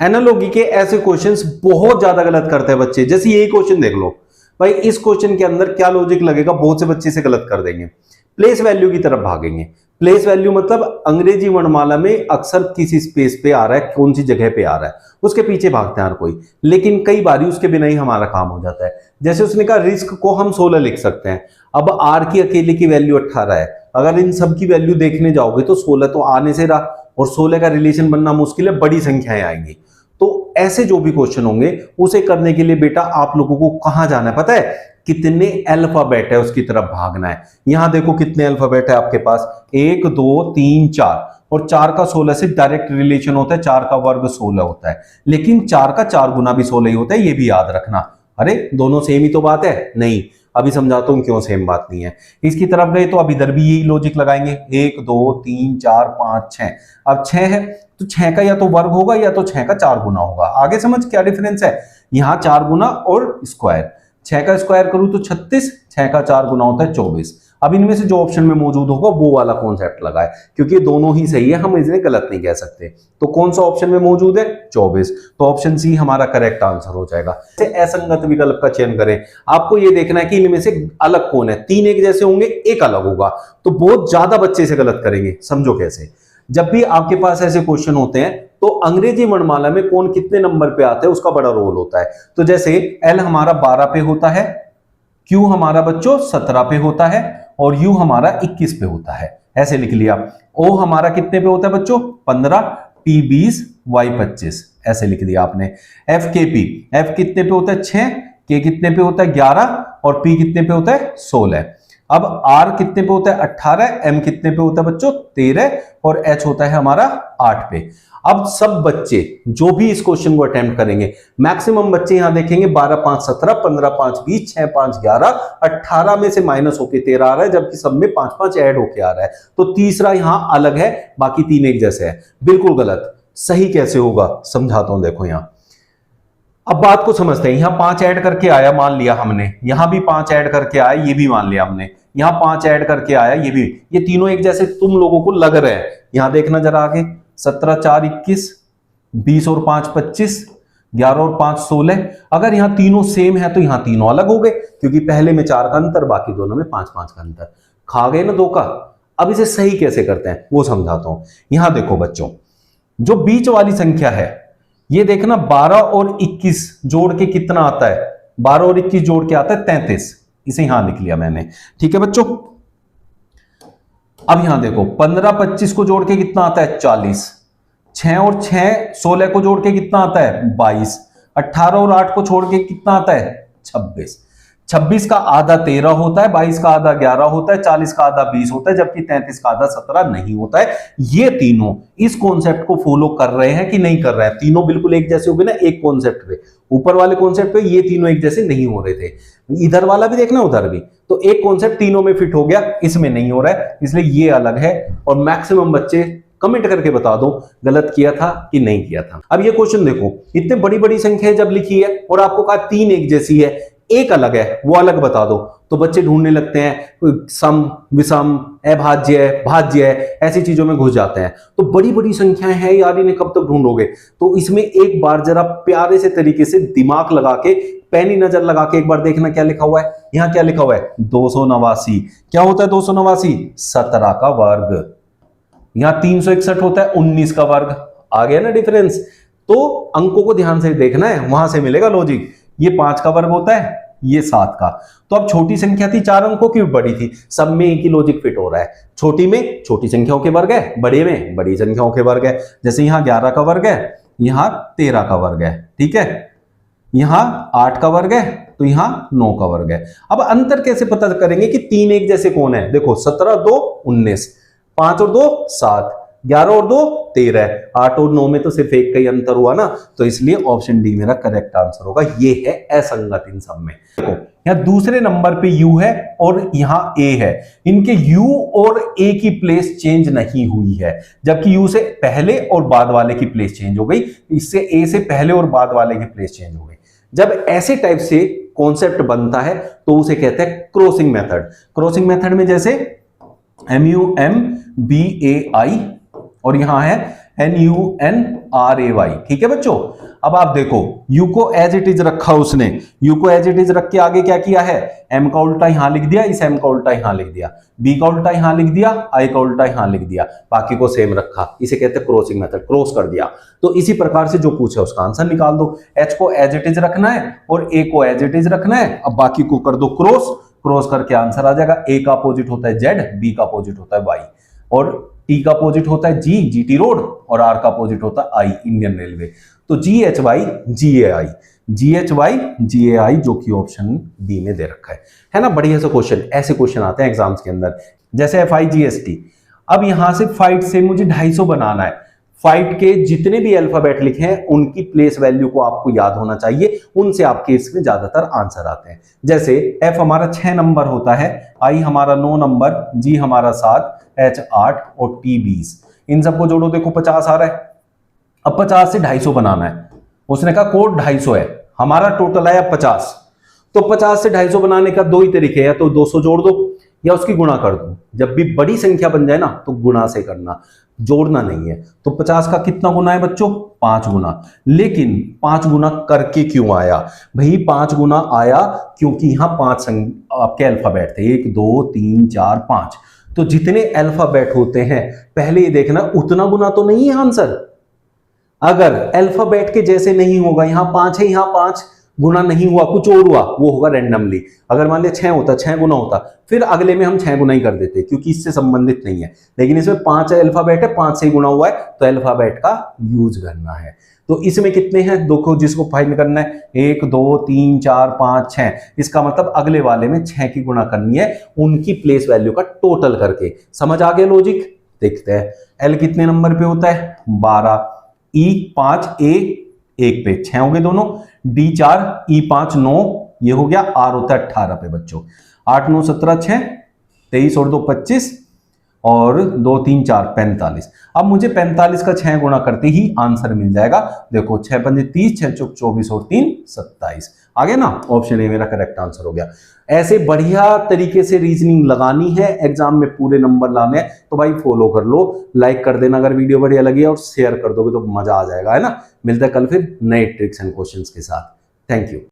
Analogy के ऐसे questions बहुत ज्यादा गलत करते हैं बच्चे। जैसे यही क्वेश्चन देख लो भाई, इस क्वेश्चन के अंदर क्या लॉजिक लगेगा, बहुत से बच्चे से गलत कर देंगे। प्लेस वैल्यू की तरफ भागेंगे। प्लेस वैल्यू मतलब अंग्रेजी वर्णमाला में अक्सर किसी स्पेस पे आ रहा है, कौन सी जगह पे आ रहा है, उसके पीछे भागते हैं हर कोई। लेकिन कई बार उसके बिना ही हमारा काम हो जाता है। जैसे उसने कहा रिस्क को हम 16 लिख सकते हैं। अब आर की अकेले की वैल्यू 18 है। अगर इन सब की वैल्यू देखने जाओगे तो 16 तो आने से रहा, और 16 का रिलेशन बनना मुश्किल है, बड़ी संख्याएं आएंगी। तो ऐसे जो भी क्वेश्चन होंगे उसे करने के लिए बेटा आप लोगों को कहां जाना है पता है, कितने अल्फाबेट है उसकी तरफ भागना है। यहां देखो कितने अल्फाबेट है आपके पास, 1 2 3 4, और 4 का 16 से डायरेक्ट रिलेशन होता है, 4 का वर्ग 16 होता है। लेकिन 4 का 4 गुना भी 16 ही होता है, ये भी याद रखना। अरे दोनों सेम ही तो बात है, नहीं अभी समझाता हूं क्यों सेम बात नहीं है। इसकी तरफ गए तो अब इधर भी यही लॉजिक लगाएंगे, 1 2 3 4 5 6। अब 6 है तो 6 का या तो वर्ग होगा या तो 6 का 4 गुना होगा। आगे समझ क्या डिफरेंस है, यहां 4 गुना और स्क्वायर, 6 का स्क्वायर करूं तो 36, 6 का 4 गुना होता है 24। अब इनमें से जो ऑप्शन में मौजूद होगा वो वाला कॉन्सेप्ट लगाए, क्योंकि दोनों ही सही है, हम इन्हें गलत नहीं कह सकते। तो कौन सा ऑप्शन में मौजूद है, 24, तो ऑप्शन सी हमारा करेक्ट आंसर हो जाएगा। असंगत विकल्प का चयन करें। आपको ये देखना है कि इनमें से अलग कौन है, 3 एक जैसे होंगे, एक अलग होगा, तो बहुत ज्यादा बच्चे से गलत करेंगे। समझो कैसे, जब भी आपके पास ऐसे क्वेश्चन होते हैं तो अंग्रेजी वर्णमाला में कौन कितने नंबर पे आता है उसका बड़ा रोल होता है। तो जैसे एल हमारा 12 पे होता है, क्यू हमारा बच्चों 17 पे होता है, और यू हमारा 21 पे होता है। ऐसे लिख लिया। ओ हमारा कितने पे होता है बच्चों, 15, टी 20, वाई 25, ऐसे लिख दिया आपने। एफ के पी, एफ कितने पे होता है 6, के कितने पे होता है 11, और पी कितने पे होता है 16। अब आर कितने पे होता है 18, एम कितने पे होता है बच्चों 13, और एच होता है हमारा 8 पे। अब सब बच्चे जो भी इस क्वेश्चन को अटेम्प्ट करेंगे, मैक्सिमम बच्चे यहां देखेंगे 12 5 17, 15 5 20, 6 5 11, 18 में से माइनस होके 13 आ रहा है, जबकि सब में 5 5 ऐड होके आ रहा है। तो तीसरा यहां अलग है, बाकी 3 एक जैसे है। बिल्कुल गलत। सही कैसे होगा समझाता हूं, देखो यहां। अब बात को समझते हैं। यहां 5 ऐड करके आया, मान लिया हमने, यहां भी 5 ऐड करके आया, ये भी मान लिया हमने, यहां 5 ऐड करके आया, ये भी, ये तीनों एक जैसे तुम लोगों को लग रहे हैं। यहां देखना जरा आगे, 17 4 21, 20 और 5 25, 11 और 5 16। अगर यहां तीनों सेम है तो यहां तीनों अलग हो गए, क्योंकि पहले में 4 का अंतर, बाकी दोनों में 5 5 का अंतर। खा गए ना 2 का। अब इसे सही कैसे करते हैं वो समझाता हूं। यहां देखो बच्चों, जो बीच वाली संख्या है, ये देखना 12 और 21 जोड़ के कितना आता है, 12 और 21 जोड़ के आता है 33। इसे यहां लिख लिया मैंने, ठीक है बच्चों। अब यहां देखो 15 25 को जोड़ के कितना आता है 40, 6 और 6 16 को जोड़ के कितना आता है 22, 18 और 8 को छोड़ के कितना आता है 26, 26 का आधा 13 होता है, 22 का आधा 11 होता है, 40 का आधा 20 होता है, जबकि 33 का आधा 17 नहीं होता है। ये तीनों इस कॉन्सेप्ट को फॉलो कर रहे हैं कि नहीं कर रहे हैं, तीनों बिल्कुल एक जैसे हो गए ना एक कॉन्सेप्ट पे। ऊपर वाले कॉन्सेप्ट पे ये तीनों एक जैसे नहीं हो रहे थे, इधर वाला भी देखना उधर भी, तो एक कॉन्सेप्ट तीनों में फिट हो गया, इसमें नहीं हो रहा है, इसलिए ये अलग है। और मैक्सिमम बच्चे कमेंट करके बता दो गलत किया था कि नहीं किया था। अब ये क्वेश्चन देखो, इतने बड़ी बड़ी संख्या जब लिखी है और आपको कहा 3 एक जैसी है, एक अलग है, वो अलग बता दो, तो बच्चे ढूंढने लगते हैं, सम विषम अभाज्य भाज्य ऐसी चीजों में घुस जाते हैं। तो बड़ी बड़ी संख्याएं हैं यार, इन्हें कब तक ढूंढोगे। तो इसमें एक बार जरा प्यारे से तरीके से दिमाग लगा के, पैनी नजर लगा के एक बार देखना क्या लिखा हुआ है। यहां क्या लिखा हुआ है 289। क्या होता है 289, 17 का वर्ग। यहां 361 होता है 19 का वर्ग। आ गया ना डिफरेंस। तो अंकों को ध्यान से देखना है, वहां से मिलेगा लॉजिक। ये 5 का वर्ग होता है, ये 7 का। तो अब छोटी संख्या थी 4 अंकों की, बड़ी थी, सब में एक ही लॉजिक फिट हो रहा है। छोटी में छोटी संख्याओं के वर्ग है, बड़े में बड़ी संख्याओं के वर्ग है। जैसे यहां 11 का वर्ग है, यहां 13 का वर्ग है, ठीक है। यहां 8 का वर्ग है तो यहां 9 का वर्ग है। अब अंतर कैसे पता करेंगे कि 3 एक जैसे कौन है। देखो 17 2 19, 5 और 2 7, 11 और 2 13, 8 और 9 में तो सिर्फ एक का ही अंतर हुआ ना, तो इसलिए ऑप्शन डी मेरा करेक्ट आंसर होगा। ये है असंगत इन सब में। देखो यहां दूसरे नंबर पे u है और यहां a है, इनके u और a की प्लेस चेंज नहीं हुई है, जबकि u से पहले और बाद वाले की प्लेस चेंज हो गई, इससे a से पहले और बाद वाले की प्लेस चेंज हो गई। जब ऐसे टाइप से कॉन्सेप्ट बनता है तो उसे कहते हैं क्रॉसिंग मेथड। क्रॉसिंग मेथड में जैसे MUMBAI और यहां है NUNRAY, ठीक है बच्चों। अब आप देखो U को एज इट इज रखा उसने, U को एज इट इज रख के आगे क्या किया है, M का उल्टा यहां लिख दिया, इस M का उल्टा यहां लिख दिया, B का उल्टा यहां लिख दिया, I का उल्टा यहां लिख दिया, बाकी को सेम रखा, इसे कहते हैं क्रॉसिंग मेथड, क्रॉस कर दिया। तो इसी प्रकार से जो पूछे उसका आंसर निकाल दो। H को एज इट इज रखना है और A को एज इट इज रखना है, अब बाकी को कर दो क्रॉस, क्रॉस करके आंसर आ जाएगा। A का अपोजिट होता है Z, B का अपोजिट होता है Y, और T का अपोजिट होता है G, GT रोड, और R का अपोजिट होता है I, इंडियन रेलवे। तो GHY GAI, GHY GAI जो कि ऑप्शन बी में दे रखा है ना। बढ़िया सा क्वेश्चन, ऐसे क्वेश्चन आते हैं एग्जाम्स के अंदर, जैसे FIGST। अब यहां से फाइट से मुझे 250 बनाना है, फाइट के जितने भी अल्फाबेट लिखे हैं उनकी प्लेस वैल्यू को आपको याद होना चाहिए, उनसे आपके इसमें ज्यादातर आंसर आते हैं। जैसे F हमारा 6 नंबर होता है, I हमारा 9 नंबर, G हमारा 7, H 8 और T 20। इन सबको जोड़ो, देखो 50 आ रहा है। अब 50 से 250 बनाना है, उसने कहा कोड 250 है, हमारा टोटल आया 50। तो 50 से 250 बनाने का दो ही तरीके हैं, या तो 200 जोड़ दो या उसकी गुणा कर दो। जब भी बड़ी संख्या बन जाए ना तो गुणा से करना, जोड़ना नहीं है। तो 50 का कितना गुना है बच्चों, 5 गुना। लेकिन 5 गुना करके क्यों आया भाई, 5 गुना आया क्योंकि यहां 5 आपके अल्फाबेट थे, 1 2 3 4 5। तो जितने अल्फाबेट होते हैं पहले ये देखना उतना गुना तो नहीं है आंसर। अगर अल्फाबेट के जैसे नहीं होगा, यहां 5 है यहां 5, गुना नहीं हुआ, कुछ और हुआ, वो होगा रैंडमली। अगर मान लिया 6 होता, 6 गुना होता, फिर अगले में हम 6 गुना ही कर देते क्योंकि इससे संबंधित नहीं है। लेकिन इसमें 5 अल्फाबेट है, 5 से गुना हुआ है, तो अल्फाबेट का यूज करना है। तो इसमें कितने हैं, देखो जिसको फाइंड करना है, 1 2 3 4 5 6, इसका मतलब अगले वाले में 6 की गुणा करनी है उनकी प्लेस वैल्यू का टोटल करके। समझ आ गया लॉजिक। देखते हैं एल कितने नंबर पे होता है, 12, E 5 A 1 पे, 6 हो गए दोनों, D 4 E 5 9, ये हो गया, R होता है 18 पे बच्चों। 8 9 17 6, 23 और 2 25, और 2 3 4 45। अब मुझे 45 का 6 गुणा करते ही आंसर मिल जाएगा। देखो 6 5 30, 6 चौक 24 और 3 27 आ गया ना। ऑप्शन ए मेरा करेक्ट आंसर हो गया। ऐसे बढ़िया तरीके से रीजनिंग लगानी है, एग्जाम में पूरे नंबर लाने हैं, तो भाई फॉलो कर लो, लाइक कर देना अगर वीडियो बढ़िया लगी है, और शेयर कर दोगे तो मजा आ जाएगा, है ना। मिलता है कल फिर नए ट्रिक्स एंड क्वेश्चंस के साथ। Thank you.